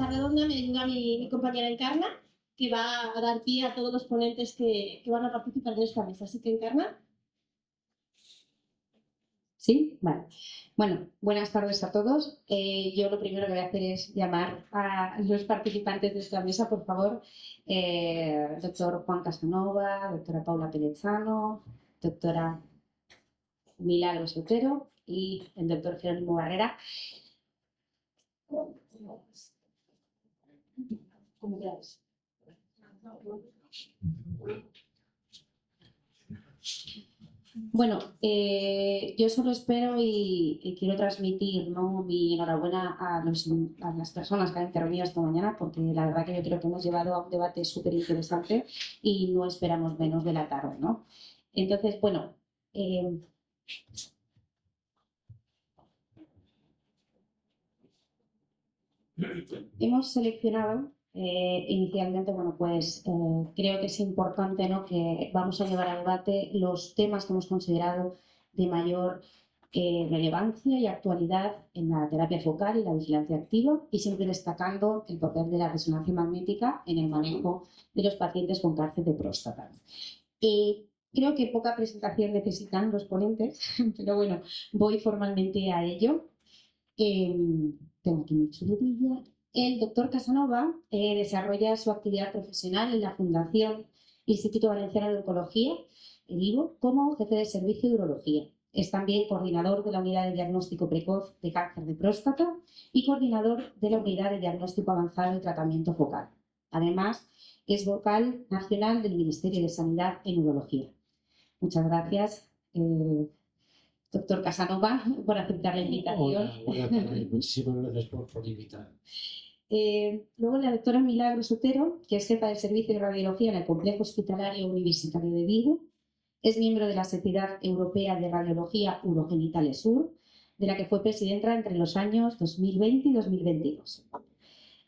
mesa redonda me ayuda mi compañera Encarna, que va a dar pie a todos los ponentes que van a participar en esta mesa. Así que Encarna. ¿Sí? Vale. Bueno, buenas tardes a todos. Yo lo primero que voy a hacer es llamar a los participantes de esta mesa, por favor. Doctor Juan Casanova, doctora Paula Pelezano, doctora Milagros Otero y el doctor Jerónimo Barrera. ¿Cómo quedáis? Bueno, yo solo espero y quiero transmitir, ¿no?, mi enhorabuena a las personas que han intervenido esta mañana, porque la verdad que yo creo que hemos llevado a un debate súper interesante y no esperamos menos de la tarde, ¿no? Entonces, bueno, hemos seleccionado inicialmente, bueno, pues creo que es importante, ¿no?, que vamos a llevar a debate los temas que hemos considerado de mayor relevancia y actualidad en la terapia focal y la vigilancia activa, y siempre destacando el papel de la resonancia magnética en el manejo de los pacientes con cáncer de próstata. Creo que poca presentación necesitan los ponentes, pero bueno, voy formalmente a ello. Tengo aquí mi chuletilla. El doctor Casanova desarrolla su actividad profesional en la Fundación Instituto Valenciano de Oncología, el IVO, como jefe de servicio de urología. Es también coordinador de la unidad de diagnóstico precoz de cáncer de próstata y coordinador de la unidad de diagnóstico avanzado y tratamiento focal. Además, es vocal nacional del Ministerio de Sanidad en Urología. Muchas gracias, doctor Casanova, por aceptar la invitación. Hola, buenas tardes. Muchísimas gracias por invitar. Luego la doctora Milagros Otero, que es jefa del Servicio de Radiología en el Complejo Hospitalario Universitario de Vigo. Es miembro de la Sociedad Europea de Radiología Urogenital Sur, de la que fue presidenta entre los años 2020 y 2022.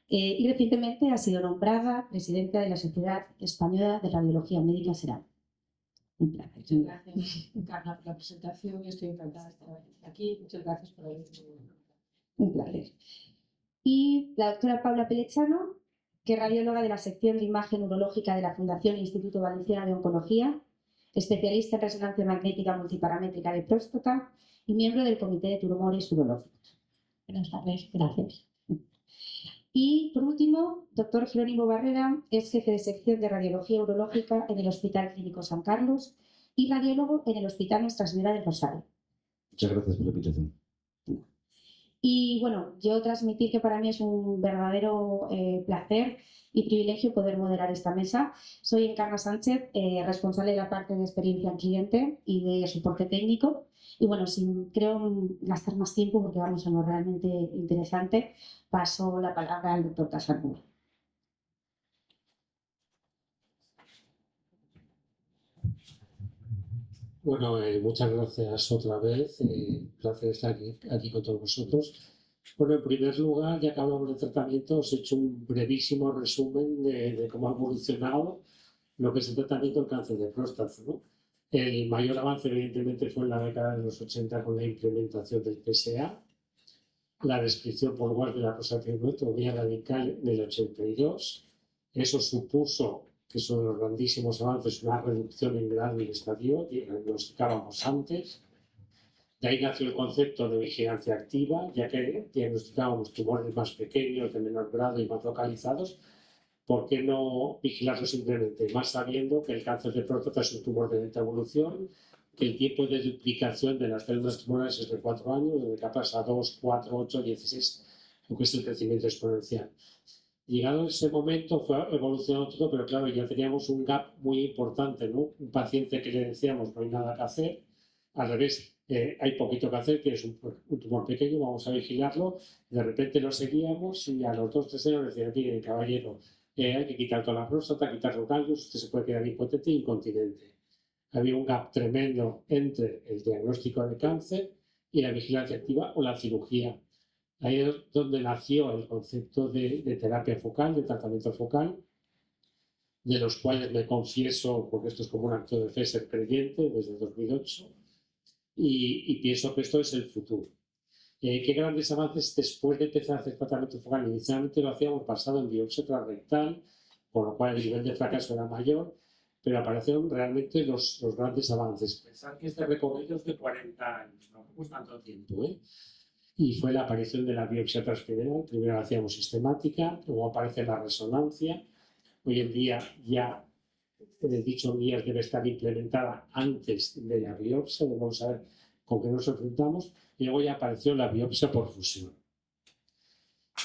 Y recientemente ha sido nombrada presidenta de la Sociedad Española de Radiología Médica SERAM. Un placer. Muchas gracias, Encarna, por la presentación. Yo estoy encantada de estar aquí. Muchas gracias por haberme invitado. Un placer. Y la doctora Paula Pelezano, que es radióloga de la sección de imagen urológica de la Fundación Instituto Valenciano de Oncología, especialista en resonancia magnética multiparamétrica de próstata y miembro del Comité de Tumores Urológicos. Buenas tardes, gracias. Y por último, doctor Jerónimo Barrera, es jefe de sección de radiología urológica en el Hospital Clínico San Carlos y radiólogo en el Hospital Nuestra Señora del Rosario. Muchas gracias por la invitación. Y bueno, yo transmitir que para mí es un verdadero placer y privilegio poder moderar esta mesa. Soy Encarna Sánchez, responsable de la parte de experiencia al cliente y de soporte técnico. Y bueno, sin creo gastar más tiempo, porque vamos a lo realmente interesante, paso la palabra al doctor Casanova. Bueno, muchas gracias otra vez. Un placer estar aquí con todos vosotros. Bueno, en primer lugar, ya que hablamos de tratamiento, os he hecho un brevísimo resumen de cómo ha evolucionado lo que es el tratamiento del cáncer de próstata, ¿no? El mayor avance, evidentemente, fue en la década de los 80 con la implementación del PSA, la descripción por WAS de la prostatectomía radical en el 82. Eso supuso, que son los grandísimos avances, una reducción en grado y estadio, y diagnosticábamos antes. De ahí nació el concepto de vigilancia activa, ya que diagnosticábamos tumores más pequeños, de menor grado y más localizados. ¿Por qué no vigilarlo simplemente? Más sabiendo que el cáncer de próstata es un tumor de lenta evolución, que el tiempo de duplicación de las células tumorales es de 4 años, desde que pasa a 2, 4, 8, 16, lo que es el crecimiento exponencial. Llegado ese momento fue evolucionando todo, pero claro, ya teníamos un gap muy importante, ¿no? Un paciente que le decíamos no hay nada que hacer, al revés, hay poquito que hacer, tienes un tumor pequeño, vamos a vigilarlo, de repente lo seguíamos y a los 2-3 años decían, mire, caballero, hay que quitar toda la próstata, quitar los ganglios, usted se puede quedar impotente e incontinente. Había un gap tremendo entre el diagnóstico de cáncer y la vigilancia activa o la cirugía. Ahí es donde nació el concepto de terapia focal, de tratamiento focal, de los cuales me confieso, porque esto es como un acto de fe, ser creyente desde 2008, y pienso que esto es el futuro. ¿Qué grandes avances después de empezar a hacer tratamiento focal? Inicialmente lo hacíamos basado en biopsia transrectal, con lo cual el nivel de fracaso era mayor, pero aparecieron realmente los grandes avances. Pensar que este recorrido es de 40 años, no es tanto tiempo, ¿eh? Y fue la aparición de la biopsia transcranial. Primero la hacíamos sistemática, luego aparece la resonancia. Hoy en día ya dicho guías debe estar implementada antes de la biopsia, debemos saber con qué nos enfrentamos, y luego ya apareció la biopsia por fusión.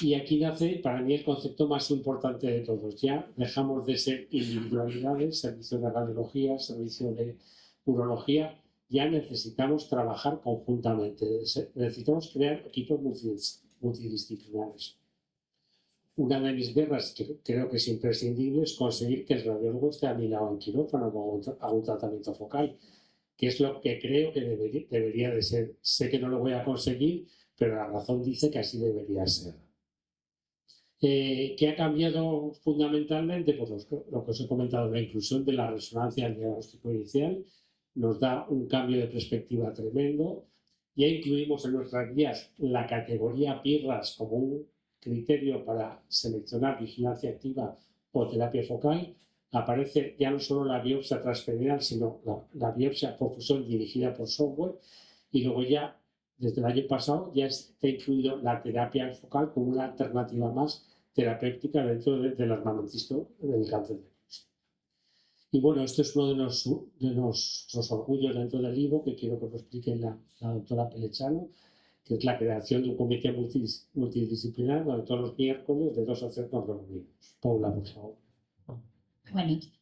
Y aquí nace para mí el concepto más importante de todos. Ya dejamos de ser individualidades, servicio de radiología, servicio de urología, ya necesitamos trabajar conjuntamente, necesitamos crear equipos multidisciplinares. Una de mis guerras, que creo que es imprescindible, es conseguir que el radiólogo esté a mi lado en quirófano con un tratamiento focal, que es lo que creo que debería de ser. Sé que no lo voy a conseguir, pero la razón dice que así debería ser. ¿Qué ha cambiado fundamentalmente? Pues lo que os he comentado, la inclusión de la resonancia en el diagnóstico inicial nos da un cambio de perspectiva tremendo. Ya incluimos en nuestras guías la categoría PIRRAS como un criterio para seleccionar vigilancia activa o terapia focal. Aparece ya no solo la biopsia transcranial, sino la biopsia por fusión dirigida por software. Y luego ya, desde el año pasado, ya está incluido la terapia focal como una alternativa más terapéutica dentro del armamentisto del cáncer de próstata. Y bueno, esto es uno de nuestros orgullos dentro del IVO, que quiero que os lo explique la doctora Pelechano, que es la creación de un comité multidisciplinar donde todos los miércoles de 2 a 3 nos reunimos. Paula, por favor.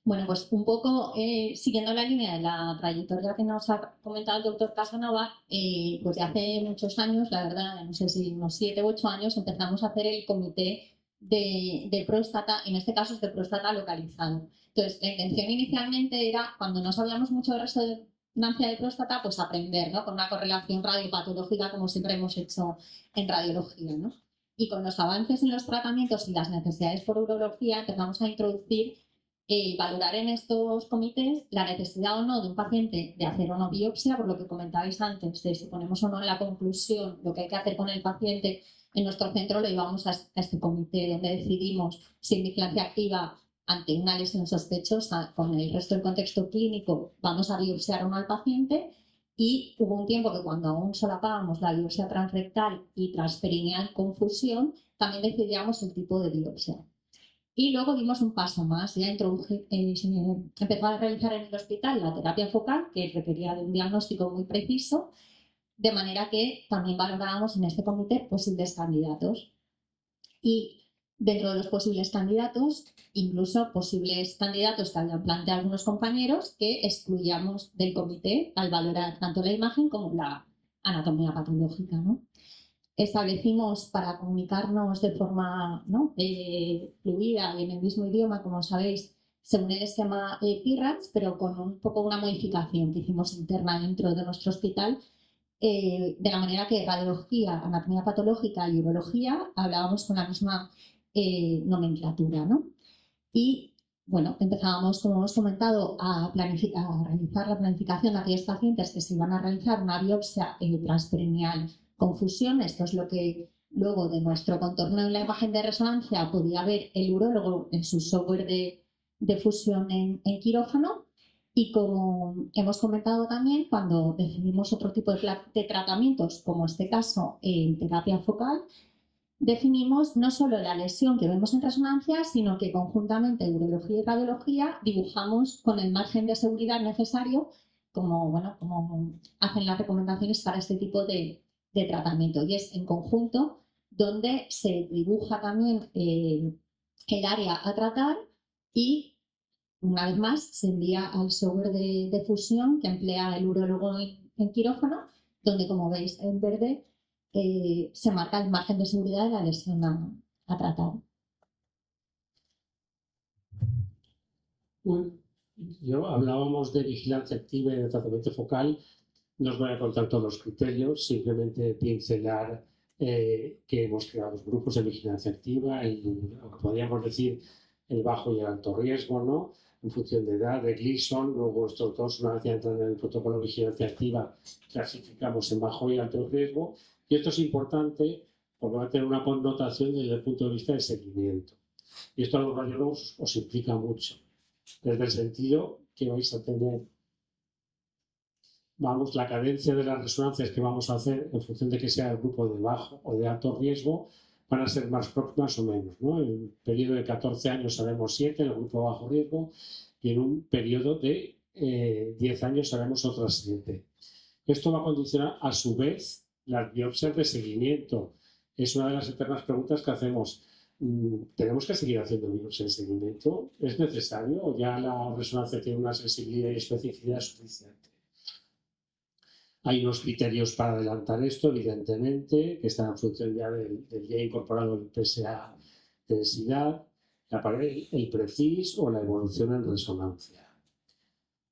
Bueno, pues un poco siguiendo la línea de la trayectoria que nos ha comentado el doctor Casanova, pues de hace muchos años, la verdad, no sé si unos 7 u 8 años, empezamos a hacer el comité de próstata, en este caso es de próstata localizado. Entonces, la intención inicialmente era, cuando no sabíamos mucho de resonancia de próstata, pues aprender, ¿no? Con una correlación radiopatológica, como siempre hemos hecho en radiología, ¿no? Y con los avances en los tratamientos y las necesidades por urología, empezamos a introducir valorar en estos comités la necesidad o no de un paciente de hacer o no biopsia, por lo que comentabais antes, de si ponemos o no en la conclusión lo que hay que hacer con el paciente. En nuestro centro lo llevamos a este comité donde decidimos si en vigilancia activa ante una lesión sospechosa con el resto del contexto clínico vamos a biopsiar o no al paciente. Y hubo un tiempo que cuando aún solapábamos la biopsia transrectal y transperineal con fusión, también decidíamos el tipo de biopsia. Y luego dimos un paso más, ya empezó a realizar en el hospital la terapia focal, que requería de un diagnóstico muy preciso, de manera que también valorábamos en este comité posibles candidatos. Y dentro de los posibles candidatos, incluso posibles candidatos que habían planteado algunos compañeros, que excluíamos del comité al valorar tanto la imagen como la anatomía patológica, ¿no? Establecimos para comunicarnos de forma, ¿no? Fluida y en el mismo idioma, como sabéis, según el esquema PIRRAS, pero con un poco una modificación que hicimos interna dentro de nuestro hospital, de la manera que radiología, anatomía patológica y urología hablábamos con la misma nomenclatura, ¿no? Y bueno, empezábamos, como hemos comentado, a realizar la planificación de aquellos pacientes que se iban a realizar una biopsia transperineal con fusión. Esto es lo que luego de nuestro contorno en la imagen de resonancia podía ver el urólogo en su software de fusión en quirófano. Y como hemos comentado también, cuando definimos otro tipo de tratamientos, como este caso en terapia focal, definimos no solo la lesión que vemos en resonancia, sino que conjuntamente urología y radiología dibujamos con el margen de seguridad necesario, como hacen las recomendaciones para este tipo de tratamiento. Y es en conjunto donde se dibuja también el área a tratar y, una vez más, se envía al software de fusión que emplea el urólogo en quirófano, donde, como veis en verde, se marca el margen de seguridad de la lesión a tratar. Bueno, hablábamos de vigilancia activa y de tratamiento focal. No os voy a contar todos los criterios, simplemente pincelar que hemos creado los grupos de vigilancia activa, lo que podríamos decir el bajo y el alto riesgo, ¿no? En función de edad, de Gleason. Luego estos dos, una vez ya entran en el protocolo de vigilancia activa, clasificamos en bajo y alto riesgo, Y esto es importante porque va a tener una connotación desde el punto de vista del seguimiento. Y esto a los radiólogos os implica mucho, desde el sentido que vais a tener, vamos, la cadencia de las resonancias que vamos a hacer en función de que sea el grupo de bajo o de alto riesgo, van a ser más próximas o menos, ¿no? En un periodo de 14 años haremos 7 en el grupo de bajo riesgo y en un periodo de 10 años haremos otras 7. Esto va a condicionar a su vez las biopsias de seguimiento. Es una de las eternas preguntas que hacemos. ¿Tenemos que seguir haciendo biopsias de seguimiento? ¿Es necesario o ya la resonancia tiene una sensibilidad y especificidad suficiente? Hay unos criterios para adelantar esto, evidentemente, que están en función ya del ya incorporado del PSA densidad, el PRECIS o la evolución en resonancia.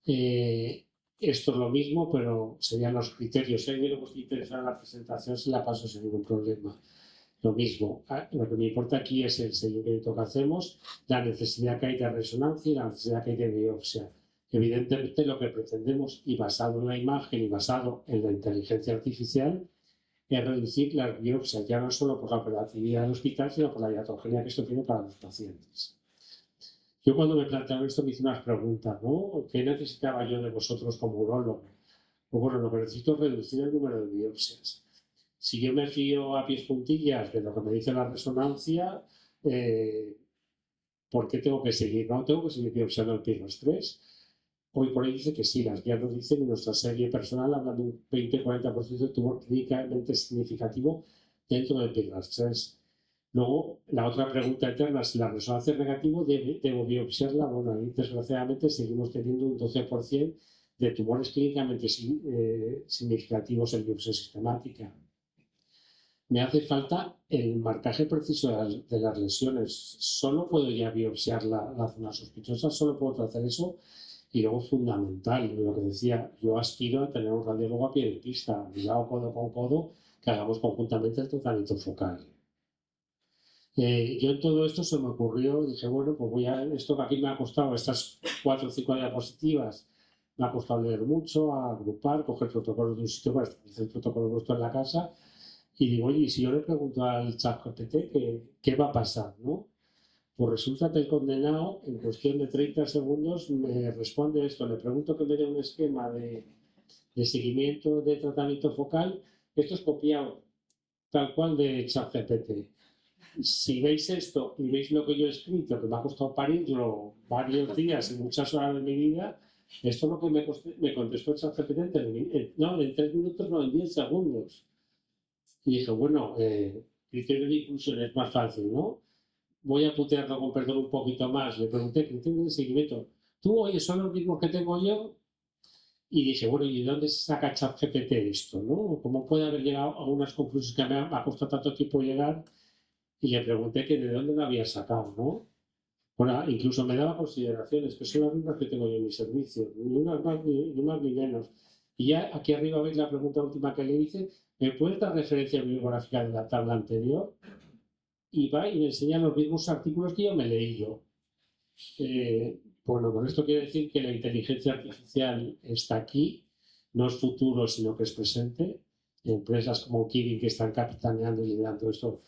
Esto es lo mismo, pero serían los criterios. Si a alguien le gusta interesar la presentación, se la paso sin ningún problema. Lo mismo, lo que me importa aquí es el seguimiento que hacemos, la necesidad que hay de resonancia y la necesidad que hay de biopsia. Evidentemente, lo que pretendemos, y basado en la imagen y basado en la inteligencia artificial, es reducir las biopsias, ya no solo por la operatividad del hospital, sino por la iatrogenia que esto tiene para los pacientes. Yo cuando me plantearon esto me hice unas preguntas, ¿no? ¿Qué necesitaba yo de vosotros como urólogo? Pues bueno, lo que necesito es reducir el número de biopsias. Si yo me fío a pies juntillas de lo que me dice la resonancia, ¿por qué tengo que seguir? No tengo que seguir biopsiando el PIROS 3. Hoy por ahí dice que sí, las guías nos dicen en nuestra serie personal hablan de un 20-40% de tumor clínicamente significativo dentro del PIROS 3. Luego, la otra pregunta eterna, si la resonancia es negativo, ¿debo biopsiarla? Bueno, ahí desgraciadamente seguimos teniendo un 12% de tumores clínicamente significativos en biopsia sistemática. Me hace falta el marcaje preciso de las lesiones. Solo puedo ya biopsiar la zona sospechosa, solo puedo hacer eso. Y luego, fundamental, lo que decía, yo aspiro a tener un radiólogo a pie de pista, ligado codo con codo, que hagamos conjuntamente el tratamiento focal. Yo en todo esto se me ocurrió, dije, bueno, pues esto que aquí me ha costado, estas 4 o 5 diapositivas, me ha costado leer mucho, agrupar, coger protocolos de un sitio para establecer el protocolo puesto en la casa, y digo, oye, y si yo le pregunto al ChatGPT ¿qué va a pasar, no? Pues resulta que el condenado, en cuestión de 30 segundos, me responde esto, le pregunto que me dé un esquema de seguimiento de tratamiento focal, esto es copiado, tal cual de ChatGPT. Si veis esto y veis lo que yo he escrito, que me ha costado parirlo varios días y muchas horas de mi vida, esto es lo que me contestó el ChatGPT en 3 minutos, no, en 10 segundos. Y dije, bueno, criterio de inclusión es más fácil, ¿no? Voy a putearlo con perdón un poquito más. Le pregunté, criterio de seguimiento. ¿Tú, oye, son los mismos que tengo yo? Y dije, bueno, ¿y de dónde se saca ChatGPT esto, no? ¿Cómo puede haber llegado a unas conclusiones que me ha costado tanto tiempo llegar? Y le pregunté que de dónde lo había sacado, ¿no? Bueno, incluso me daba consideraciones, que son las mismas que tengo yo en mi servicio, ni unas más ni menos. Y ya aquí arriba veis la pregunta última que le hice, ¿me puedes dar referencia bibliográfica de la tabla anterior? Y va y me enseña los mismos artículos que yo me he leído. Bueno, con esto quiero decir que la inteligencia artificial está aquí, no es futuro, sino que es presente. Empresas como Kirin, que están capitaneando y liderando esto,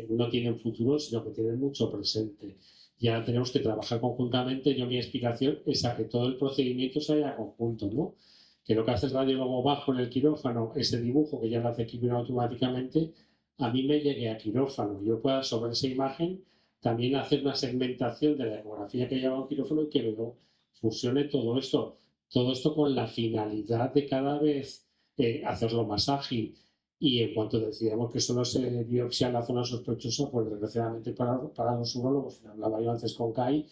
no tienen futuro, sino que tienen mucho presente. Y ahora tenemos que trabajar conjuntamente. Yo mi explicación es a que todo el procedimiento se haga conjunto, ¿no? Que lo que hace el radiólogo bajo en el quirófano, ese dibujo que ya lo hace Kirin automáticamente, a mí me llegue a quirófano. Yo pueda sobre esa imagen también hacer una segmentación de la ecografía que lleva un quirófano y que luego fusione todo esto con la finalidad de cada vez hacerlo más ágil. Y en cuanto decidamos que solo se biopsia la zona sospechosa, pues desgraciadamente para los urólogos, hablaba yo antes con Kai,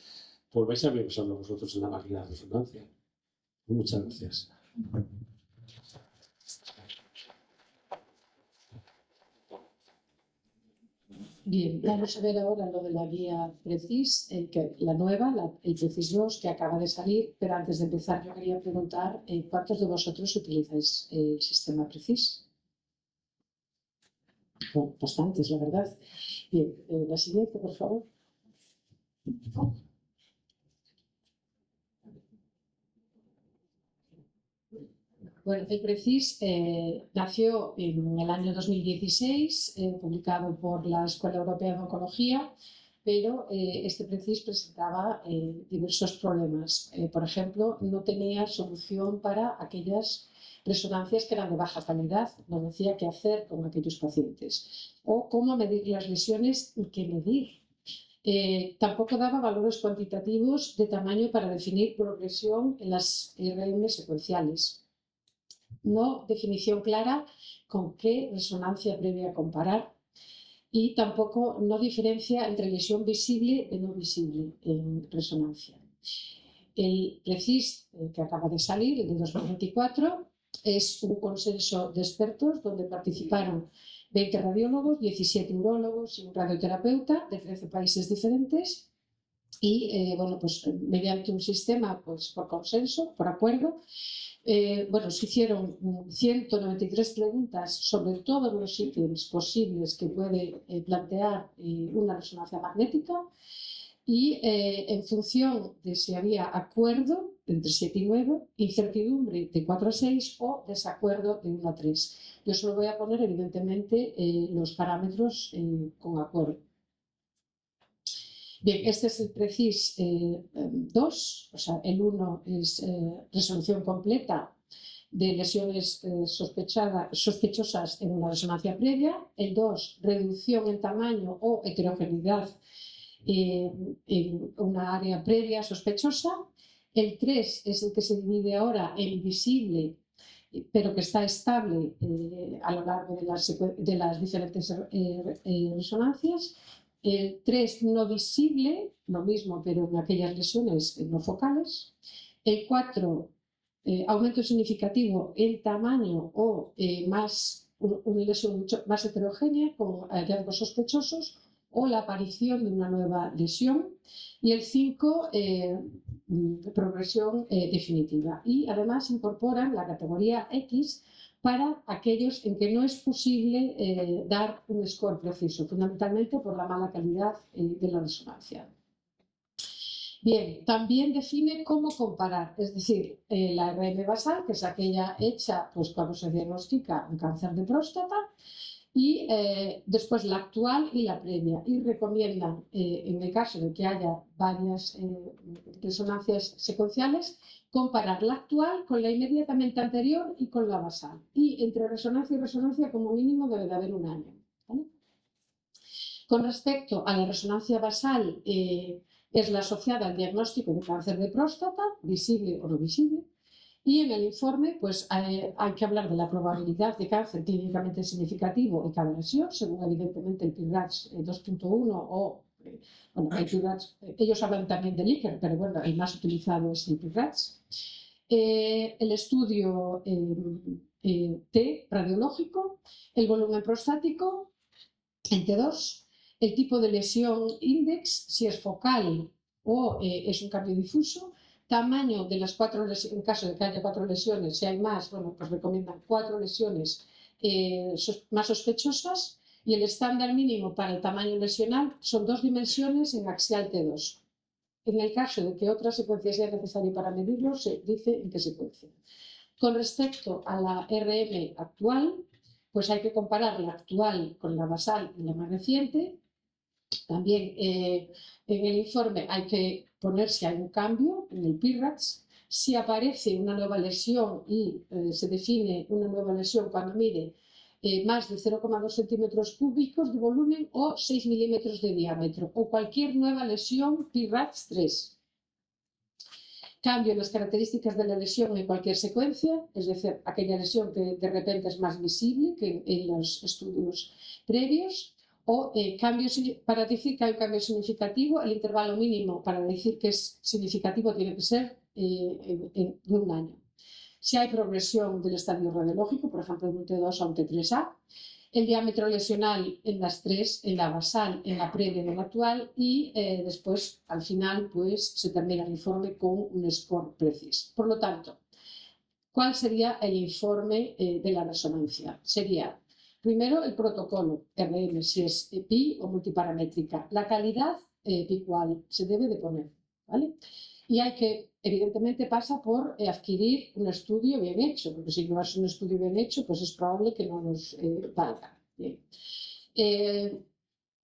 pues vais a biopsiarlo vosotros en la máquina de resonancia. Muchas gracias. Bien, vamos a ver ahora lo de la guía PRECIS, la nueva, el PRECIS 2 que acaba de salir, pero antes de empezar yo quería preguntar ¿cuántos de vosotros utilizáis el sistema PRECIS? Bueno, bastantes, la verdad. Bien, la siguiente, por favor. Bueno, el PRECIS nació en el año 2016, publicado por la Escuela Europea de Oncología, pero este PRECIS presentaba diversos problemas. Por ejemplo, no tenía solución para aquellas resonancias que eran de baja calidad, no decía qué hacer con aquellos pacientes, o cómo medir las lesiones y qué medir. Tampoco daba valores cuantitativos de tamaño para definir progresión en las RM secuenciales. No definición clara con qué resonancia previa comparar y tampoco no diferencia entre lesión visible y no visible en resonancia. El PRECIS que acaba de salir, el de 2024, es un consenso de expertos donde participaron 20 radiólogos, 17 urólogos y un radioterapeuta de 13 países diferentes y bueno, pues mediante un sistema pues, por consenso, por acuerdo, bueno, se hicieron 193 preguntas sobre todos los ítems posibles que puede plantear una resonancia magnética y en función de si había acuerdo entre 7 y 9, incertidumbre de 4 a 6 o desacuerdo de 1 a 3. Yo solo voy a poner evidentemente los parámetros con acuerdo. Bien, este es el PRECIS 2, o sea, el 1 es resolución completa de lesiones sospechosas en una resonancia previa, el 2, reducción en tamaño o heterogeneidad en una área previa sospechosa, el 3 es el que se divide ahora en visible, pero que está estable a lo largo de las diferentes resonancias. El 3 no visible, lo mismo, pero en aquellas lesiones no focales. El 4, aumento significativo en tamaño o una lesión mucho más heterogénea con hallazgos sospechosos o la aparición de una nueva lesión. Y el 5, progresión definitiva. Y además incorporan la categoría X para aquellos en que no es posible dar un score preciso, fundamentalmente por la mala calidad de la resonancia. Bien, también define cómo comparar, es decir, la RM basal, que es aquella hecha pues, cuando se diagnostica un cáncer de próstata, y después la actual y la previa. Y recomiendan, en el caso de que haya varias resonancias secuenciales, comparar la actual con la inmediatamente anterior y con la basal. Y entre resonancia y resonancia, como mínimo, debe de haber un año. ¿Vale? Con respecto a la resonancia basal, es la asociada al diagnóstico de cáncer de próstata, visible o no visible. Y en el informe pues, hay que hablar de la probabilidad de cáncer clínicamente significativo en cada lesión, según evidentemente el PIRADS 2.1 o, bueno, el PIRADS, ellos hablan también del Likert, pero bueno, el más utilizado es el PIRADS. El estudio T radiológico, el volumen prostático en T2, el tipo de lesión index, si es focal o es un cambio difuso, tamaño de las 4 lesiones, en caso de que haya 4 lesiones, si hay más, bueno, pues recomiendan 4 lesiones más sospechosas y el estándar mínimo para el tamaño lesional son 2 dimensiones en axial T2. En el caso de que otra secuencia sea necesaria para medirlo, se dice en qué secuencia. Con respecto a la RM actual, pues hay que comparar la actual con la basal y la más reciente. También en el informe hay que poner si hay un cambio en el PIRADS, si aparece una nueva lesión y se define una nueva lesión cuando mide más de 0,2 centímetros cúbicos de volumen o 6 milímetros de diámetro o cualquier nueva lesión PIRADS 3. Cambio en las características de la lesión en cualquier secuencia, es decir, aquella lesión que de repente es más visible que en los estudios previos. O cambios, para decir que hay un cambio significativo, el intervalo mínimo para decir que es significativo tiene que ser de un año. Si hay progresión del estadio radiológico, por ejemplo, de un T2 a un T3A, el diámetro lesional en las 3, en la basal, en la previa y en la actual, y después, al final, pues se termina el informe con un score preciso. Por lo tanto, ¿cuál sería el informe de la resonancia? Sería primero, el protocolo RM, si es pi o multiparamétrica. La calidad picual se debe de poner, ¿vale? Y hay que, evidentemente, pasa por adquirir un estudio bien hecho, porque si no es un estudio bien hecho, pues es probable que no nos valga. Bien.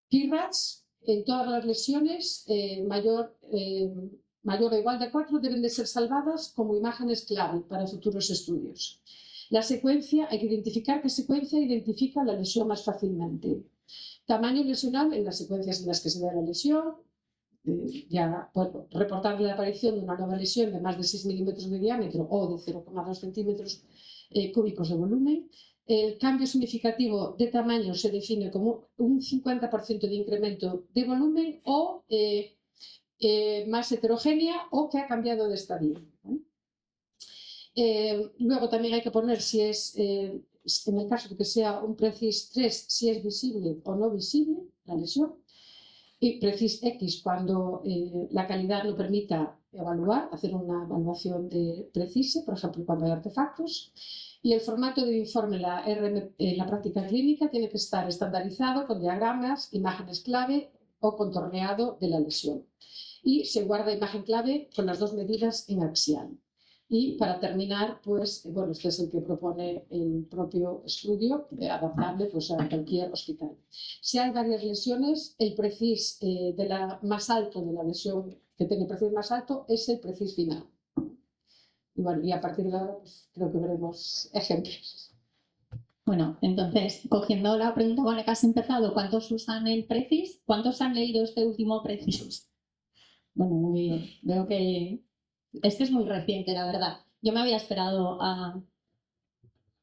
PIRATS, en todas las lesiones, mayor o igual de 4 deben de ser salvadas como imágenes clave para futuros estudios. La secuencia, hay que identificar qué secuencia identifica la lesión más fácilmente. Tamaño lesional en las secuencias en las que se ve la lesión, ya puedo reportar la aparición de una nueva lesión de más de 6 milímetros de diámetro o de 0,2 centímetros cúbicos de volumen. El cambio significativo de tamaño se define como un 50% de incremento de volumen o más heterogénea o que ha cambiado de estadio. Luego también hay que poner si es, en el caso de que sea un PRECIS 3, si es visible o no visible la lesión. Y PRECIS X cuando la calidad no permita evaluar, hacer una evaluación de PRECISE, por ejemplo, cuando hay artefactos. Y el formato del informe, en la práctica clínica, tiene que estar estandarizado con diagramas, imágenes clave o contorneado de la lesión. Y se guarda imagen clave con las dos medidas en axial. Y para terminar, pues, bueno, este es el que propone el propio estudio, adaptable pues, a cualquier hospital. Si hay varias lesiones, el PRECIS más alto de la lesión que tiene el PRECIS más alto es el PRECIS final. Y bueno, y a partir de ahora pues, creo que veremos ejemplos. Bueno, entonces, cogiendo la pregunta con la que has empezado, ¿cuántos usan el PRECIS? ¿Cuántos han leído este último PRECIS? Bueno, muy bien. Veo que este es muy reciente, la verdad. Yo me había esperado a...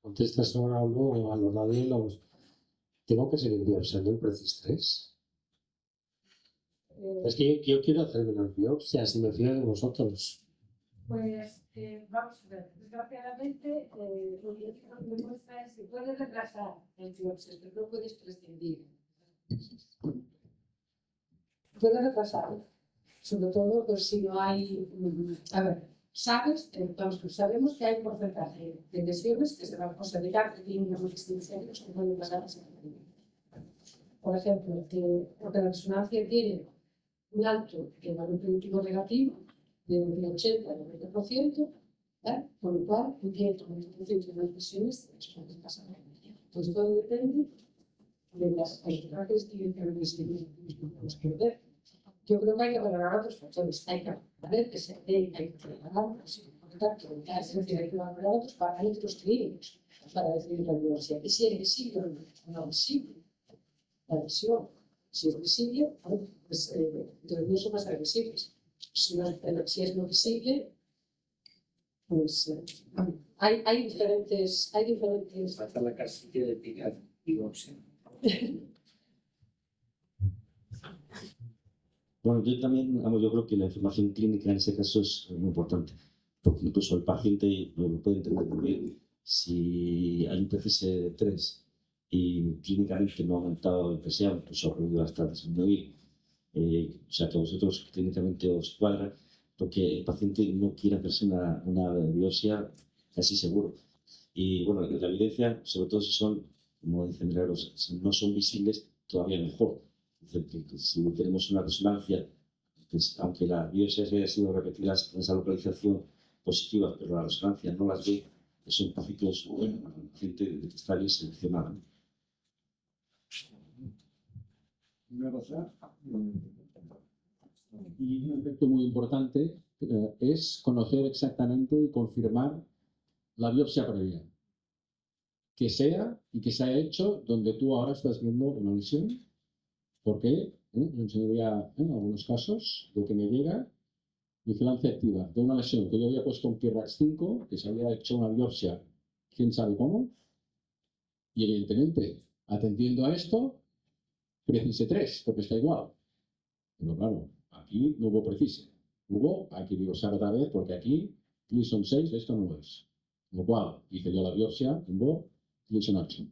Contestas ahora algo a los radiólogos. ¿Tengo que seguir biopsiando el PRECIS 3? Es que yo quiero hacerme las biopsias y me fío de vosotros. Pues vamos a ver, desgraciadamente lo que me muestra es que puedes retrasar el biopsia, pero no puedes prescindir. Puedes retrasarlo, sobre todo pues, si no hay, a ver, sabemos que hay un porcentaje de lesiones que se van a considerar que tienen unos distinciones que pueden pasar a ser. Por ejemplo, porque la resonancia tiene un alto valor predictivo negativo de 80 al 90%, por lo cual un 100% de las lesiones pueden pasar. Pues todo depende de las características que podemos perder. Yo creo que hay que valorar otros factores. Hay que ver que se ve, hay que trabajar, es decir, hay que valorar otros parámetros clínicos para decidir la biopsia. Y si es visible o no visible la lesión, si es visible, pues los dos son más agresivos. Si es no visible, pues hay diferentes. Falta la casilla de picar y biopsia. Bueno, yo también, yo creo que la información clínica en ese caso es muy importante, porque incluso el paciente lo puede entender muy bien. Si hay un PCS 3 y clínicamente no ha aumentado el PSA, incluso ha podido hasta disminuir, o sea que a vosotros clínicamente os cuadra, porque el paciente no quiere hacerse una biopsia casi seguro. Y bueno, la evidencia, sobre todo si son, como dicen milagros, si no son visibles, todavía mejor. Es decir, que si tenemos una resonancia, pues, aunque las biopsias hayan sido repetidas en esa localización positiva, pero la resonancia no las ve, son pacientes buenos, gente que está bien seleccionada. Una cosa, y un aspecto muy importante es conocer exactamente y confirmar la biopsia previa. Que sea y que se haya hecho donde tú ahora estás viendo una lesión. ¿Por qué? Yo enseñaría en algunos casos lo que me llega, vigilancia activa de una lesión que yo había puesto un PIRAX 5, que se había hecho una biopsia, quién sabe cómo, y evidentemente, atendiendo a esto, PRECISE 3, porque está igual. Pero claro, aquí no hubo PRECISE. Hay que biopsiar otra vez, porque aquí Gleason 6, esto no lo es. Lo cual, hice yo la biopsia, tengo Gleason 8.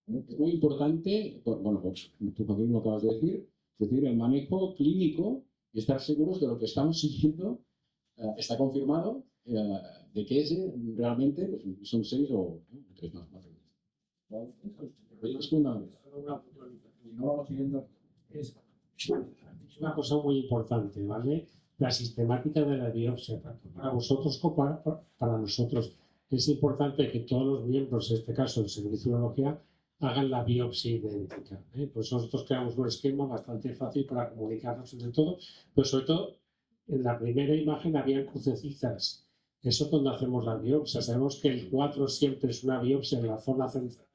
Es muy importante, bueno, pues, tú también lo acabas de decir, es decir, el manejo clínico y estar seguros de lo que estamos siguiendo está confirmado de que ese realmente pues, son 6 o 3 más. Es una cosa muy importante, ¿vale? la sistemática de la biopsia, tanto para vosotros como para nosotros. Es importante que todos los miembros, en este caso del Servicio de Urología, hagan la biopsia idéntica. Pues nosotros creamos un esquema bastante fácil para comunicarnos entre todos, pero sobre todo en la primera imagen habían crucecitas. Eso es donde hacemos la biopsia. Sabemos que el 4 siempre es una biopsia en la zona central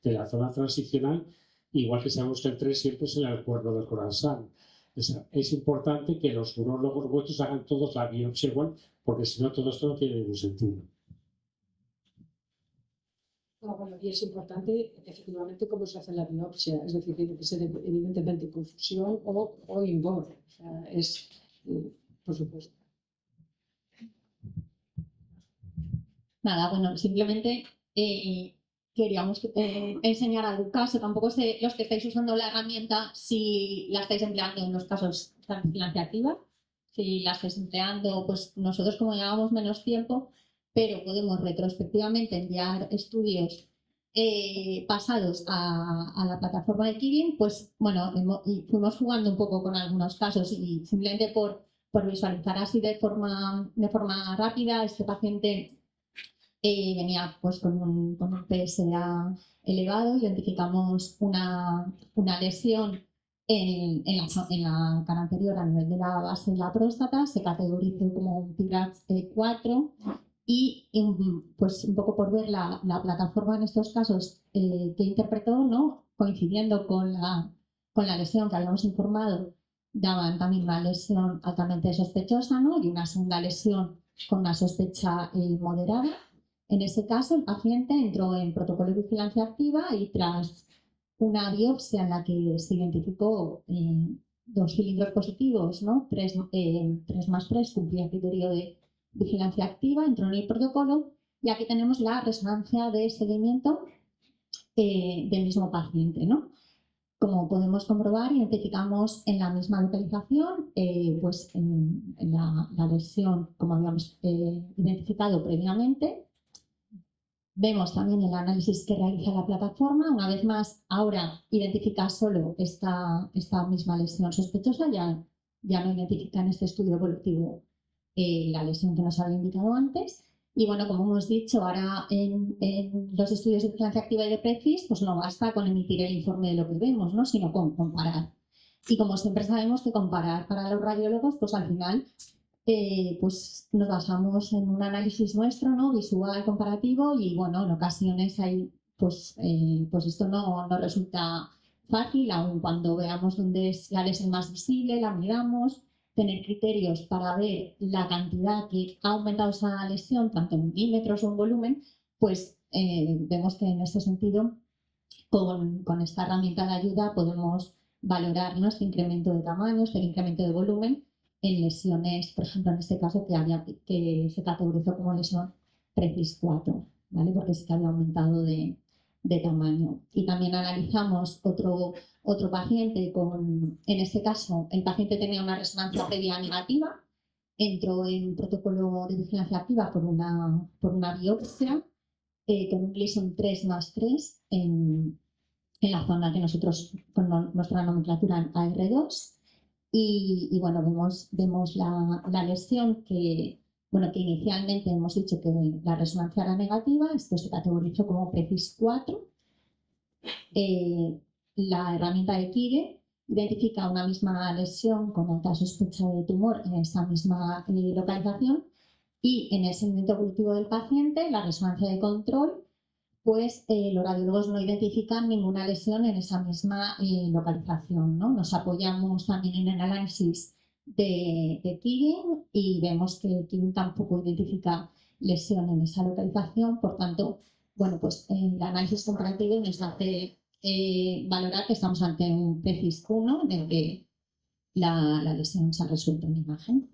de la zona transicional, igual que sabemos que el 3 siempre es en el cuerno del corazón. Es importante que los urólogos vuestros hagan todos la biopsia igual, porque si no, todo esto no tiene ningún sentido. Bueno, y es importante, efectivamente, cómo se hace la biopsia. Es decir, tiene que ser evidentemente con fusión o inbor. O sea, es, por supuesto. Nada, bueno, simplemente queríamos enseñar algún caso. Tampoco sé los que estáis usando la herramienta si la estáis empleando en los casos de vigilancia activa. Si la estáis empleando, pues nosotros como llevamos menos tiempo, pero podemos retrospectivamente enviar estudios pasados a la plataforma de Kirin, pues bueno, y fuimos jugando un poco con algunos casos y simplemente por visualizar así de forma rápida, este paciente venía pues con un PSA elevado, identificamos una lesión en la cara anterior a nivel de la base de la próstata, se categorizó como un PIRAX 4 y pues un poco por ver la plataforma en estos casos que interpretó, ¿no? Coincidiendo con la lesión que habíamos informado, daban también una lesión altamente sospechosa, ¿no? Y una segunda lesión con una sospecha moderada. En ese caso, el paciente entró en protocolo de vigilancia activa y tras una biopsia en la que se identificó 2 cilindros positivos, ¿no? 3 más 3 cumplía el criterio de vigilancia activa, entró en el protocolo y aquí tenemos la resonancia de seguimiento del mismo paciente, ¿no? Como podemos comprobar, identificamos en la misma localización pues en la lesión, como habíamos identificado previamente. Vemos también el análisis que realiza la plataforma. Una vez más, ahora identifica solo esta misma lesión sospechosa, ya no identifica en este estudio evolutivo la lesión que nos había indicado antes. Y bueno, como hemos dicho, ahora en los estudios de vigilancia activa y de PRECIS, pues no basta con emitir el informe de lo que vemos, ¿no? Sino con comparar. Y como siempre sabemos que comparar para los radiólogos, pues al final pues nos basamos en un análisis nuestro, ¿no? Visual, comparativo, y bueno, en ocasiones hay, pues esto no resulta fácil, aun cuando veamos dónde es la lesión más visible, la miramos, tener criterios para ver la cantidad que ha aumentado esa lesión, tanto en milímetros o en volumen, pues vemos que en este sentido, con esta herramienta de ayuda podemos valorar, ¿no? Este incremento de tamaño, este incremento de volumen en lesiones, por ejemplo, en este caso que se categorizó como lesión PRECIS 4, ¿vale? Porque sí que había aumentado de tamaño. Y también analizamos otro paciente en este caso, el paciente tenía una resonancia previa negativa, entró en protocolo de vigilancia activa por una biopsia con un Gleason 3 más 3 en la zona que nosotros con nuestra nomenclatura AR2. Y bueno, vemos la lesión que inicialmente hemos dicho que la resonancia era negativa, esto se categorizó como PRECIS 4. La herramienta de Kire identifica una misma lesión con alta sospecha de tumor en esa misma localización y en el seguimiento evolutivo del paciente, la resonancia de control, pues los radiólogos no identifican ninguna lesión en esa misma localización, ¿no? Nos apoyamos también en el análisis de Kirin y vemos que Kirin tampoco identifica lesión en esa localización, por tanto, bueno, pues el análisis comparativo nos hace valorar que estamos ante un PRECIS 1 en el que la lesión se ha resuelto en imagen.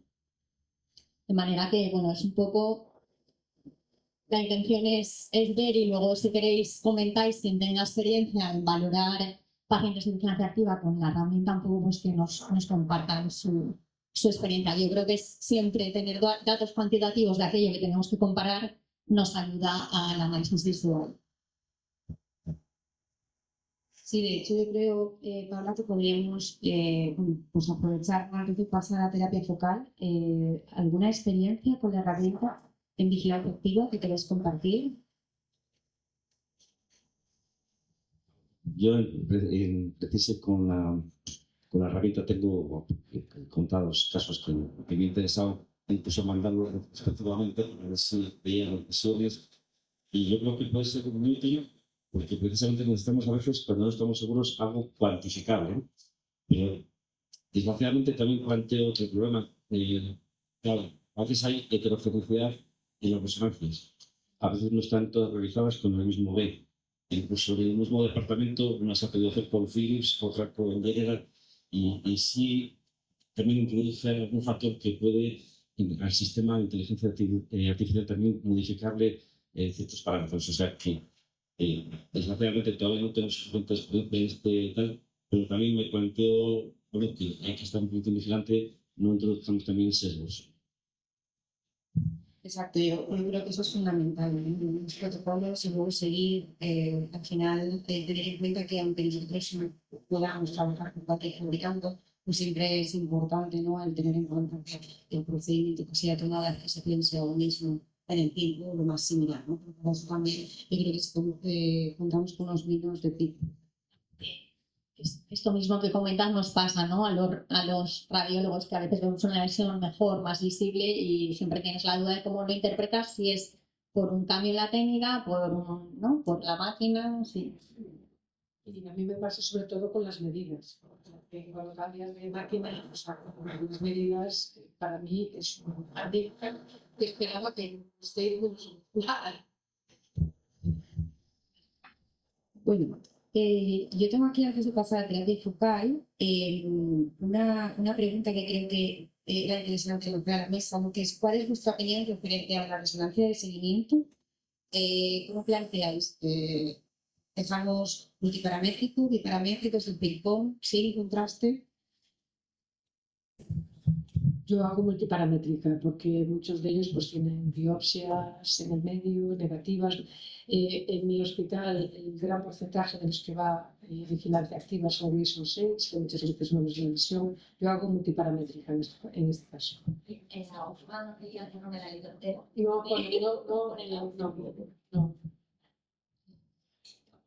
De manera que, bueno, es un poco... La intención es ver y luego, si queréis, comentáis quien tenga experiencia en valorar pacientes de vigilancia activa con la herramienta, un poco pues que nos compartan su experiencia. Yo creo que es siempre tener datos cuantitativos de aquello que tenemos que comparar nos ayuda al análisis visual. Sí, de hecho yo creo, Paula, que podríamos pues aprovechar antes de pasar a terapia focal. ¿Alguna experiencia con la herramienta en vigilancia activa que queréis compartir? Yo en Precise con la herramienta tengo contados casos que me han interesado, incluso mandarlo respectivamente, a ver si veían los episodios. Y yo creo que puede ser muy útil, porque precisamente necesitamos a veces, cuando no estamos seguros, algo cuantificable, ¿no? Pero desgraciadamente también planteo otro problema. Claro, a veces hay heterofecucidad en las resonancias. A veces no están todas realizadas con el mismo B. Incluso en el mismo departamento, una se ha podido hacer por Philips, otra por General, y sí también introduce algún factor que puede al sistema de inteligencia artificial también modificarle ciertos parámetros. O sea que desgraciadamente todavía no tenemos suficientes de este tal, pero también me planteo bueno, que hay que estar un poquito vigilante, no introduzcamos también sesgos. Exacto, yo creo que eso es fundamental, ¿no? En los protocolos y luego seguir, al final, tener en cuenta que aunque nosotros no podamos trabajar con cualquier fabricante, pues siempre es importante, ¿no?, el tener en cuenta que el procedimiento que sea tomado que se piense lo mismo en el tiempo, lo más similar, ¿no? Porque por eso también yo creo que si contamos con unos mínimos de tiempo. Esto mismo que comentas nos pasa, ¿no? A los radiólogos, que a veces vemos una lesión mejor, más visible, y siempre tienes la duda de cómo lo interpretas, si es por un cambio en la técnica, ¿no?, por la máquina, sí. Y a mí me pasa sobre todo con las medidas. Porque cuando cambias de máquina, o sea, con las medidas, para mí es un handicap que esperaba que esté muy solucionada. Bueno, yo tengo aquí, antes de pasar a terapia focal, una pregunta que creo que era interesante colocar a la mesa, ¿no?, que es: ¿cuál es vuestra opinión referente a la resonancia de seguimiento? ¿Cómo planteáis? ¿Dejamos multiparamétrico, biparamétrico, es el ping-pong, sin contraste? Yo hago multiparamétrica porque muchos de ellos pues tienen biopsias en el medio, negativas. En mi hospital el gran porcentaje de los que va vigilancia activa son ISO 6, que muchas veces no es una lesión. Yo hago multiparamétrica en este caso. En la OFA no me la he leído entera. No.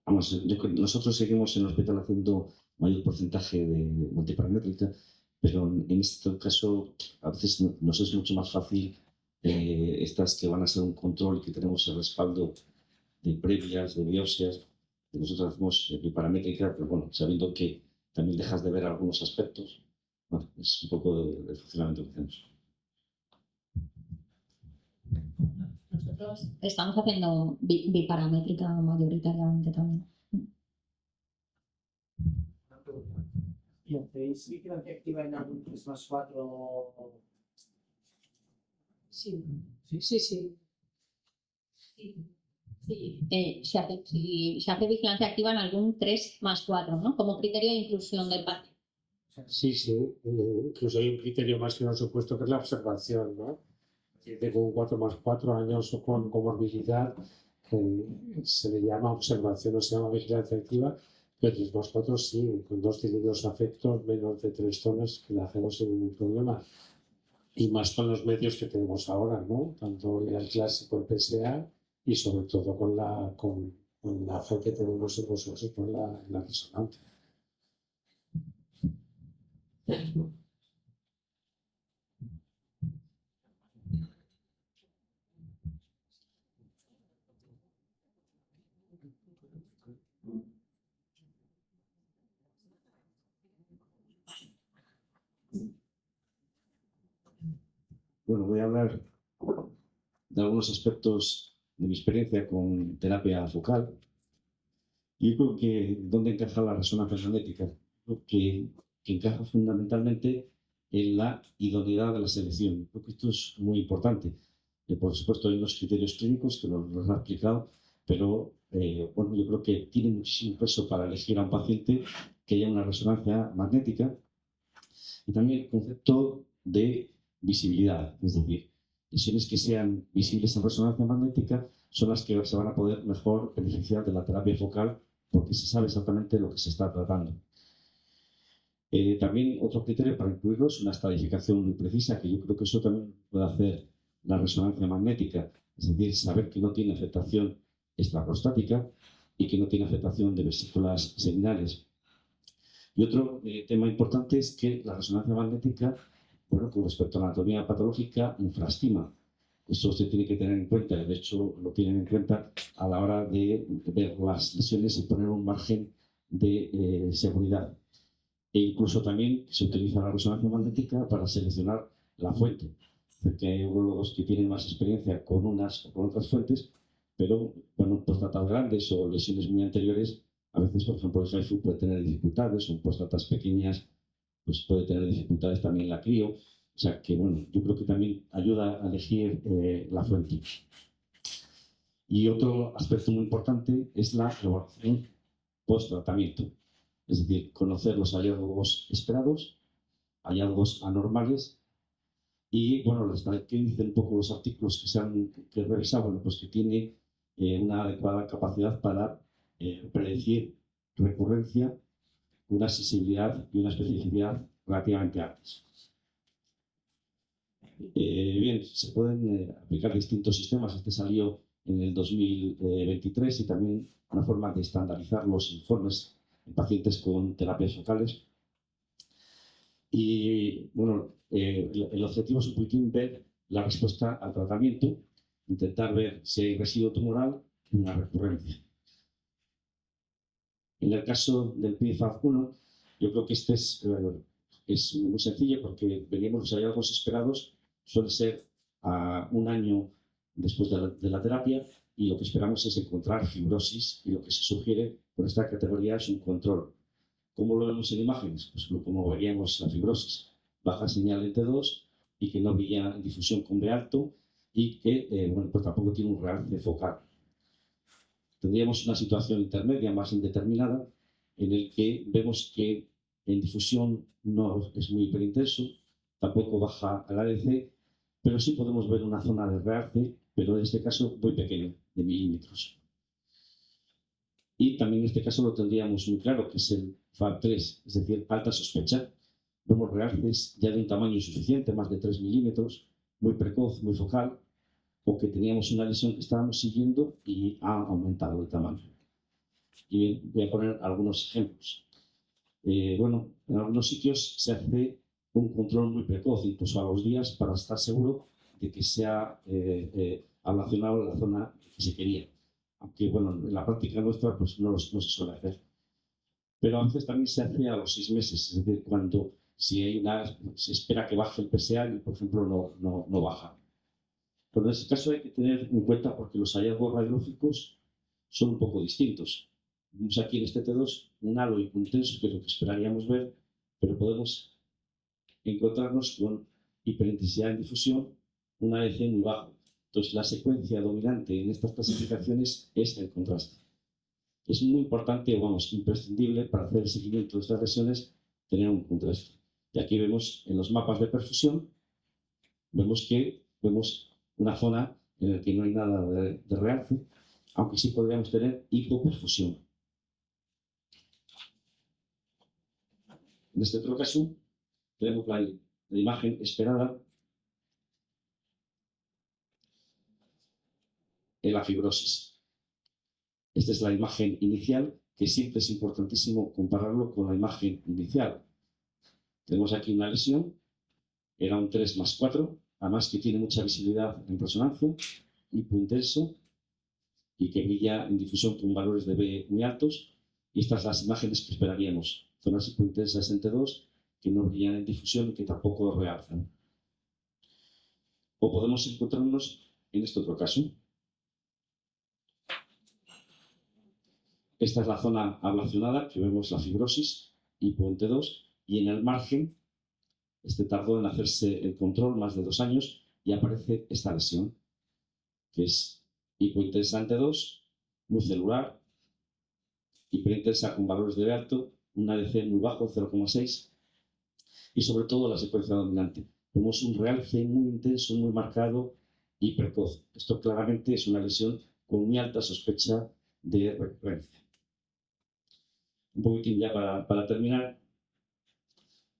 Vamos, nosotros seguimos en el hospital haciendo mayor porcentaje de multiparamétrica, pero en este caso a veces nos es mucho más fácil estas que van a ser un control y que tenemos el respaldo de previas, de biopsias. Nosotros hacemos biparamétrica, pero bueno, sabiendo que también dejas de ver algunos aspectos. Bueno, es un poco del funcionamiento que hacemos. Nosotros estamos haciendo biparamétrica mayoritariamente también. ¿Y hacéis vigilancia activa en algún 3+4? Sí. Sí, se hace vigilancia activa en algún 3+4, ¿no? Como criterio de inclusión del paciente. Sí, incluso hay un criterio más que no supuesto, que es la observación, ¿no? De con 4+4 años o con comorbilidad, se le llama observación, no se llama vigilancia activa, pero 3+4 sí, con 2 cilindros afectos, menos de 3 zonas, que la hacemos sin ningún problema. Y más con los medios que tenemos ahora, ¿no? Tanto el clásico, el PSA, y sobre todo con la fe que tenemos en nosotros con la resonancia. Bueno, voy a hablar de algunos aspectos de mi experiencia con terapia focal. Yo creo que dónde encaja la resonancia magnética, creo que encaja fundamentalmente en la idoneidad de la selección. Creo que esto es muy importante. Por supuesto, hay unos criterios clínicos que nos han explicado, pero bueno, yo creo que tiene muchísimo peso para elegir a un paciente que haya una resonancia magnética. Y también el concepto de visibilidad, es decir, lesiones que sean visibles en resonancia magnética son las que se van a poder mejor beneficiar de la terapia focal porque se sabe exactamente lo que se está tratando. También otro criterio para incluirlo es una estratificación muy precisa, que yo creo que eso también puede hacer la resonancia magnética, es decir, saber que no tiene afectación extraprostática y que no tiene afectación de vesículas seminales. Y otro tema importante es que la resonancia magnética, bueno, con respecto a la anatomía patológica, infraestima. Esto se tiene que tener en cuenta, de hecho lo tienen en cuenta a la hora de ver las lesiones y poner un margen de seguridad. E incluso también se utiliza la resonancia magnética para seleccionar la fuente, porque hay urólogos que tienen más experiencia con unas o con otras fuentes, pero bueno, próstatas grandes o lesiones muy anteriores, a veces, por ejemplo, el HIFU puede tener dificultades, o próstatas pequeñas, pues puede tener dificultades también la crío. O sea que, bueno, yo creo que también ayuda a elegir la fuente. Y otro aspecto muy importante es la evaluación post-tratamiento. Es decir, conocer los hallazgos esperados, hallazgos anormales y, bueno, ¿qué dicen un poco los artículos que he revisado? Bueno, pues que tiene una adecuada capacidad para predecir recurrencia, una sensibilidad y una especificidad relativamente altas. Bien, se pueden aplicar distintos sistemas. Este salió en el 2023 y también una forma de estandarizar los informes en pacientes con terapias focales. Y bueno, el objetivo es un poquitín ver la respuesta al tratamiento, intentar ver si hay residuo tumoral y una recurrencia. En el caso del PFAF1, yo creo que este es muy sencillo porque veríamos los hallazgos esperados suele ser a un año después de la terapia y lo que esperamos es encontrar fibrosis y lo que se sugiere por esta categoría es un control. ¿Cómo lo vemos en imágenes? Pues como veríamos la fibrosis, baja señal en T2 y que no brilla en difusión con B alto y que bueno, pues tampoco tiene un realce focal. Tendríamos una situación intermedia más indeterminada en el que vemos que en difusión no es muy hiperintenso, tampoco baja al ADC, pero sí podemos ver una zona de realce, pero en este caso muy pequeño, de milímetros. Y también en este caso lo tendríamos muy claro, que es el FAB3, es decir, alta sospecha. Vemos realces ya de un tamaño suficiente, más de 3 milímetros, muy precoz, muy focal, o que teníamos una lesión que estábamos siguiendo y ha aumentado el tamaño. Y bien, voy a poner algunos ejemplos. Bueno, en algunos sitios se hace un control muy precoz, incluso a los días, para estar seguro de que se ha ablacionado la zona que se quería. Aunque, bueno, en la práctica nuestra pues no se suele hacer. Pero a veces también se hace a los 6 meses, es decir, cuando se espera que baje el PSA y, por ejemplo, no baja. Pero en ese caso hay que tener en cuenta porque los hallazgos radiológicos son un poco distintos. Vemos aquí en este T2 un halo hipointenso, que es lo que esperaríamos ver, pero podemos encontrarnos con hiperintensidad en difusión, un ADC muy bajo. Entonces, la secuencia dominante en estas clasificaciones es el contraste. Es muy importante, vamos, imprescindible para hacer el seguimiento de estas lesiones, tener un contraste. Y aquí vemos en los mapas de perfusión, vemos una zona en la que no hay nada de realce, aunque sí podríamos tener hipoperfusión. En este otro caso, tenemos la imagen esperada en la fibrosis. Esta es la imagen inicial, que siempre es importantísimo compararlo con la imagen inicial. Tenemos aquí una lesión, era un 3+4, además que tiene mucha visibilidad en resonancia, hipointenso, y que brilla en difusión con valores de B muy altos. Y estas son las imágenes que esperaríamos. Zonas hipointensas en T2 que no brillan en difusión y que tampoco realzan. O podemos encontrarnos en este otro caso. Esta es la zona ablacionada, que vemos la fibrosis, hipo en T2, y en el margen, tardó en hacerse el control más de 2 años y aparece esta lesión, que es hipointensa en T2, muy celular, hiperintensa con valores de B alto, un ADC muy bajo, 0,6, y sobre todo la secuencia dominante. Vemos un realce muy intenso, muy marcado y precoz. Esto claramente es una lesión con muy alta sospecha de recurrencia. un poquitín ya para terminar,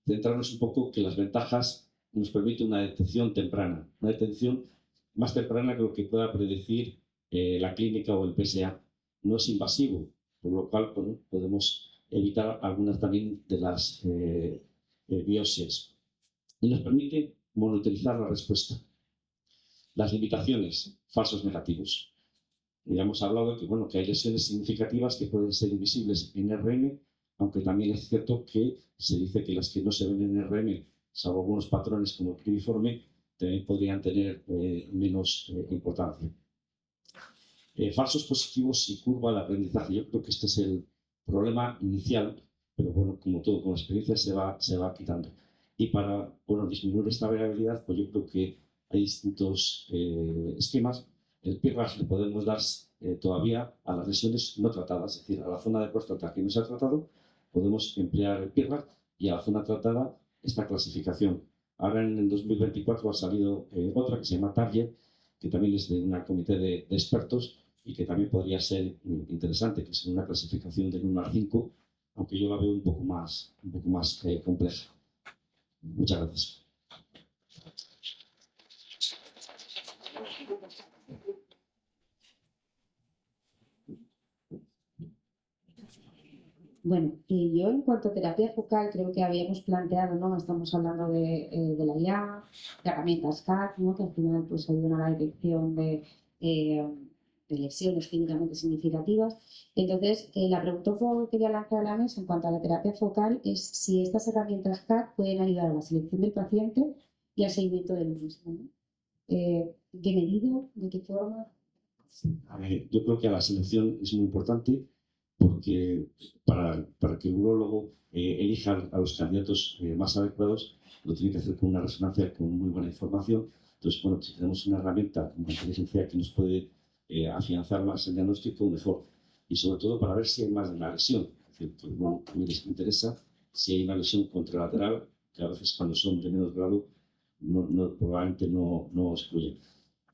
centrarnos un poco que las ventajas nos permiten una detección temprana, una detección más temprana que lo que pueda predecir la clínica o el PSA. No es invasivo, por lo cual bueno, podemos evitar algunas también de las biopsias. Y nos permite monitorizar la respuesta. Las limitaciones, falsos negativos. Ya hemos hablado que, bueno, que hay lesiones significativas que pueden ser invisibles en RM, aunque también es cierto que se dice que las que no se ven en RM, salvo algunos patrones como el cribiforme, también podrían tener menos importancia. Falsos positivos y curva al aprendizaje. Yo creo que este es el problema inicial, pero bueno, como todo, con la experiencia se va quitando. Y para bueno, disminuir esta variabilidad, pues yo creo que hay distintos esquemas. El PIRAG le podemos dar todavía a las lesiones no tratadas, es decir, a la zona de próstata que no se ha tratado, podemos emplear el PIRAG y a la zona tratada esta clasificación. Ahora en el 2024 ha salido otra que se llama Target, que también es de una comité de expertos y que también podría ser interesante, que es una clasificación del 1 al 5, aunque yo la veo un poco más compleja. Muchas gracias. Bueno, y yo en cuanto a terapia focal creo que habíamos planteado, ¿no? Estamos hablando de la IA, de herramientas CAD, ¿no? Que al final pues ayudan a la detección de lesiones clínicamente significativas. Entonces, la pregunta que quería lanzar a la mesa en cuanto a la terapia focal es si estas herramientas CAD pueden ayudar a la selección del paciente y al seguimiento del mismo, ¿no? ¿De qué medida? ¿De qué forma? Yo creo que a la selección es muy importante porque para que el urólogo elija a los candidatos más adecuados, lo tiene que hacer con una resonancia con muy buena información. Entonces, bueno, si tenemos una herramienta como la inteligencia que nos puede afianzar más el diagnóstico, mejor. Y sobre todo para ver si hay más de una lesión. Es decir, que, bueno, a mí les interesa si hay una lesión contralateral, que a veces cuando son de menos grado probablemente no excluyen.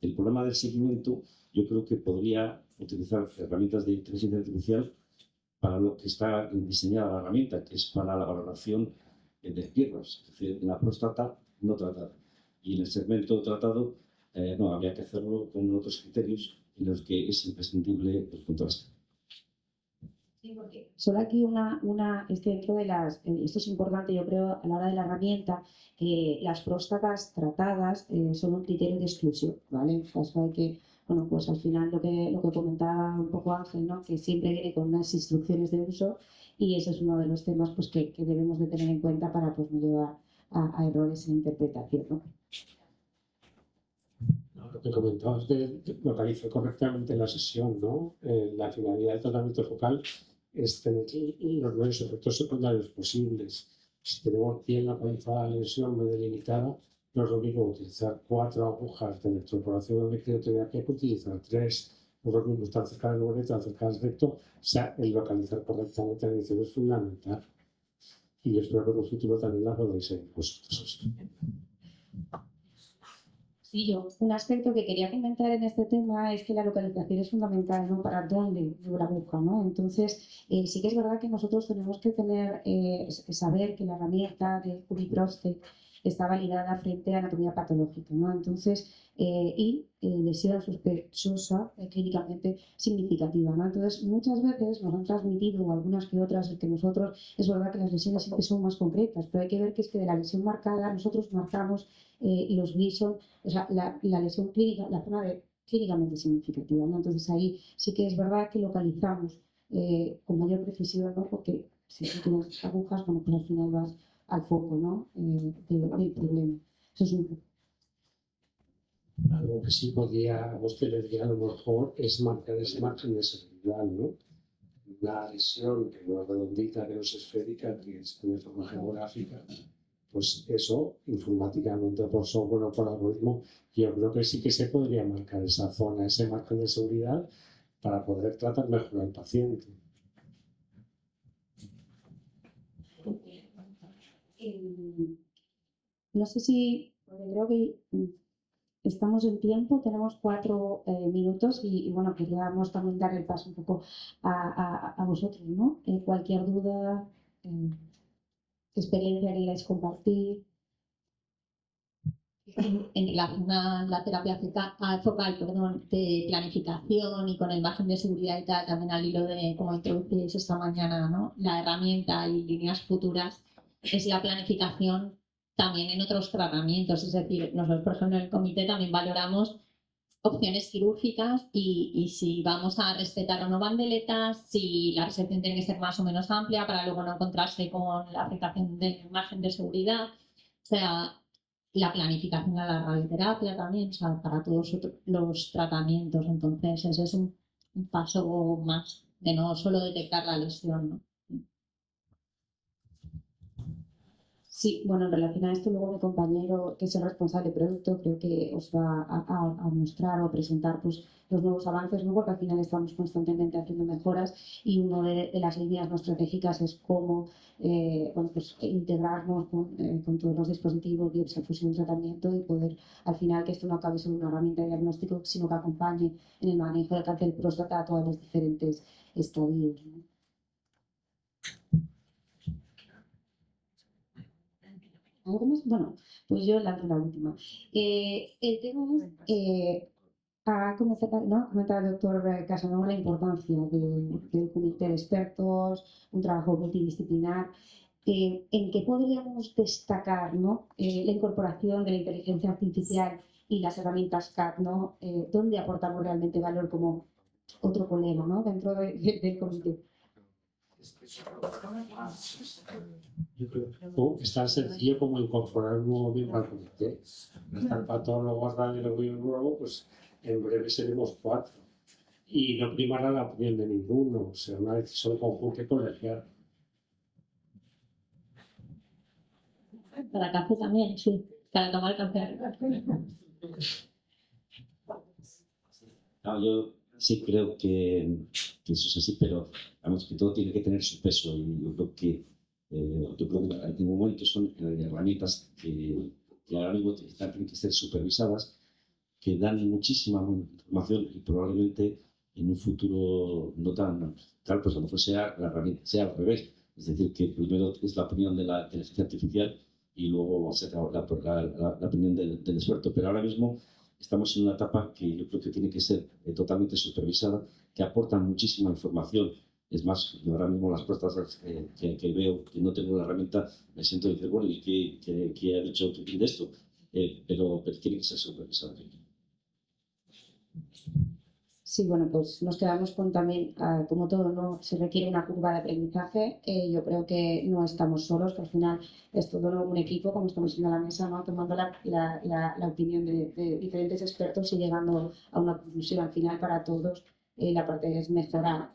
El problema del seguimiento, yo creo que podría utilizar herramientas de inteligencia artificial para lo que está diseñada la herramienta, que es para la valoración de PIRAS, es decir, en la próstata no tratada. Y en el segmento tratado, no, habría que hacerlo con otros criterios en los que es imprescindible el contraste. Sí, porque solo aquí dentro de las, esto es importante yo creo a la hora de la herramienta, las próstatas tratadas son un criterio de exclusión, ¿vale? En caso de que, bueno, pues al final lo que comentaba un poco Ángel, ¿no? Que siempre viene con unas instrucciones de uso y ese es uno de los temas pues, que debemos de tener en cuenta para pues, no llevar a errores en interpretación, ¿no? Lo que comentabas de localizar correctamente la sesión, ¿no? La finalidad del tratamiento focal es tener los menos efectos secundarios posibles. Si tenemos bien localizada la lesión, muy delimitada, no es lo mismo utilizar 4 agujas de electroporación de crioterapia que utilizar 3. No es lo mismo estar cerca del borde, estar cerca del recto. O sea, el localizar correctamente la lesión es fundamental. Y yo espero que en un futuro también la podáis seguir vosotros. Sí, yo. Un aspecto que quería comentar en este tema es que la localización es fundamental, ¿no? Para dónde lleva la aguja, ¿no? Entonces, sí que es verdad que nosotros tenemos que saber que la herramienta de Cubiprostate está validada frente a anatomía patológica, ¿no? Entonces, lesión sospechosa clínicamente significativa, ¿no? Entonces, muchas veces nos han transmitido, algunas que otras, que nosotros, es verdad que las lesiones siempre son más concretas, pero hay que ver que es que de la lesión marcada nosotros marcamos los Gleason, o sea, la lesión clínica, la zona clínicamente significativa, ¿no? Entonces ahí sí que es verdad que localizamos con mayor precisión, ¿no? Porque si tú tienes agujas, bueno, pues al final vas al foco, ¿no? Del problema. Eso es un... Algo que sí podríamos tener ya a lo mejor es marcar ese margen de seguridad, ¿no? Una lesión que no es redondita, que no es esférica, que es de forma geográfica, pues eso, informáticamente por software o por algoritmo, yo creo que sí que se podría marcar esa zona, ese margen de seguridad para poder tratar mejor al paciente. No sé si, porque creo que estamos en tiempo, tenemos 4 minutos y, bueno, queríamos también dar el paso un poco a vosotros, ¿no? Cualquier duda, experiencia que queráis compartir. En relación a la terapia focal, de planificación y con el margen de seguridad y tal, también al hilo de cómo introducís esta mañana, ¿no? La herramienta y líneas futuras es la planificación también en otros tratamientos. Es decir, nosotros, por ejemplo, en el comité también valoramos opciones quirúrgicas y si vamos a respetar o no bandeletas, si la resección tiene que ser más o menos amplia para luego no encontrarse con la afectación del margen de seguridad. O sea, la planificación a la radioterapia también, o sea, para todos los tratamientos. Entonces, ese es un paso más de no solo detectar la lesión, ¿no? Sí, bueno, en relación a esto, luego mi compañero, que es el responsable de producto, creo que os va a mostrar o a presentar pues, los nuevos avances, ¿no? Porque al final estamos constantemente haciendo mejoras y una de las líneas no estratégicas es cómo bueno, pues, integrarnos con todos los dispositivos, biopsia, fusión, tratamiento y poder al final que esto no acabe solo una herramienta de diagnóstico, sino que acompañe en el manejo del cáncer de próstata a todos los diferentes estadios, ¿no? ¿Algo más? Bueno, pues yo lanzo la última. El tema es, ha comentado el doctor Casanova la importancia del comité de expertos, un trabajo multidisciplinar. ¿En qué podríamos destacar, ¿no? La incorporación de la inteligencia artificial y las herramientas CAD, ¿no? ¿Dónde aportamos realmente valor como otro colega, ¿no? Dentro del comité? Yo creo que es tan sencillo como incorporar un nuevo miembro al comité. Hasta el patólogo, radiólogo, pues en breve seremos 4. Y no primará la opinión de ninguno, o sea, una decisión conjunta y colegial. Para café también, sí, para tomar café. No, yo sí creo que eso es así, pero vamos, que todo tiene que tener su peso y yo creo que en un momento son herramientas que ahora mismo tienen que ser supervisadas, que dan muchísima información y probablemente en un futuro no tan tal, pues a lo mejor sea la herramienta, sea al revés. Es decir, que primero es la opinión de la inteligencia artificial y luego la opinión del experto. Pero ahora mismo estamos en una etapa que yo creo que tiene que ser totalmente supervisada, que aporta muchísima información. Es más, yo ahora mismo las próstatas que veo que no tengo la herramienta, me siento y decir, bueno, ¿y qué ha dicho de esto? Pero tiene que ser supervisado. Sí, bueno, pues nos quedamos con también, como todo, ¿no? Se requiere una curva de aprendizaje. Yo creo que no estamos solos, que al final es todo un equipo, como estamos en la mesa, ¿no? Tomando la opinión de diferentes expertos y llegando a una conclusión al final para todos. La parte es mejorar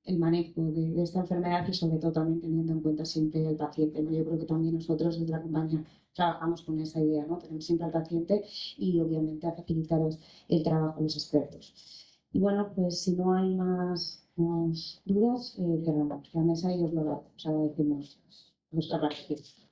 el manejo de esta enfermedad y sobre todo también teniendo en cuenta siempre el paciente, ¿no? Yo creo que también nosotros desde la compañía trabajamos con esa idea, ¿no? Tener siempre al paciente y obviamente a facilitaros el trabajo de los expertos. Y bueno, pues si no hay más dudas, cerramos la mesa y os agradecemos vuestra participación.